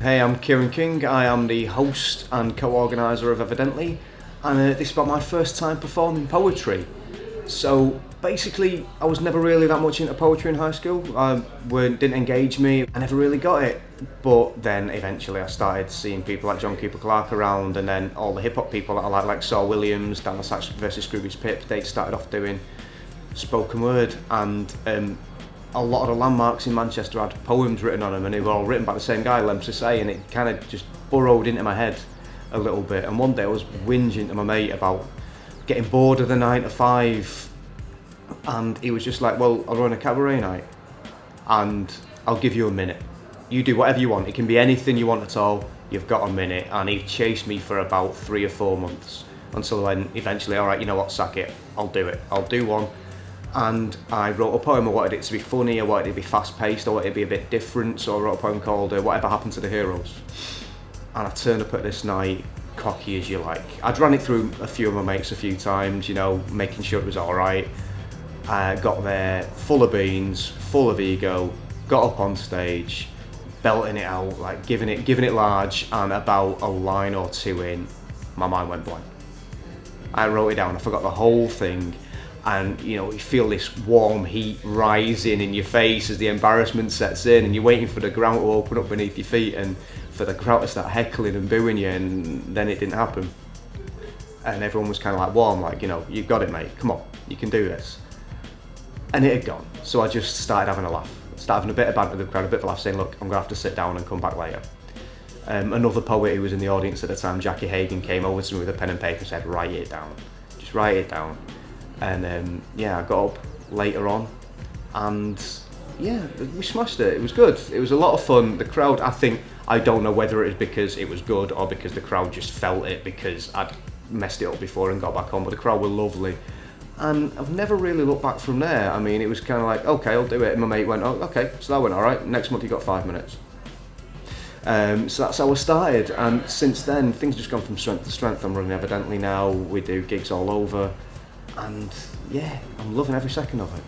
Hey, I'm Kieren King. I am the host and co-organiser of Evidently, and this is about my first time performing poetry. So basically, I was never really that much into poetry in high school. Didn't engage me. I never really got it. But then eventually, I started seeing people like John Cooper Clarke around, and then all the hip hop people that I like Saul Williams, Dan Sachs versus Scroobius Pip. They started off doing spoken word, and a lot of the landmarks in Manchester had poems written on them, and they were all written by the same guy, Lem Sissay, and it kind of just burrowed into my head a little bit. And one day I was whinging to my mate about getting bored of the 9 to 5, and he was just like, well, I'll run a cabaret night and I'll give you a minute. You do whatever you want. It can be anything you want at all. You've got a minute. And he chased me for about 3 or 4 months until then eventually, all right, you know what, sack it. I'll do it. I'll do one. And I wrote a poem. I wanted it to be funny, I wanted it to be fast paced, I wanted it to be a bit different, so I wrote a poem called Whatever Happened to the Heroes. And I turned up at this night, cocky as you like. I'd run it through a few of my mates a few times, you know, making sure it was alright. I got there full of beans, full of ego, got up on stage, belting it out, like giving it large, and about a line or two in, my mind went blank. I wrote it down, I forgot the whole thing. And you know, you feel this warm heat rising in your face as the embarrassment sets in, and you're waiting for the ground to open up beneath your feet and for the crowd to start heckling and booing you, and then it didn't happen. And everyone was kind of like warm, like, you know, you've got it, mate, come on, you can do this. And it had gone, so I just started having a laugh, started having a bit of banter with the crowd, a bit of a laugh, saying, look, I'm gonna have to sit down and come back later. Another poet who was in the audience at the time, Jackie Hagan, came over to me with a pen and paper and said, write it down, just write it down. And yeah, I got up later on, and yeah, we smashed it. It was good. It was a lot of fun. The crowd, I don't know whether it was because it was good or because the crowd just felt it because I'd messed it up before and got back on, but the crowd were lovely. And I've never really looked back from there. I mean, it was kind of like, okay, I'll do it. And my mate went, oh, okay, so that went all right. Next month you got 5 minutes. So that's how I started, and since then, things have just gone from strength to strength. I'm running Evidently now. We do gigs all over. And yeah, I'm loving every second of it.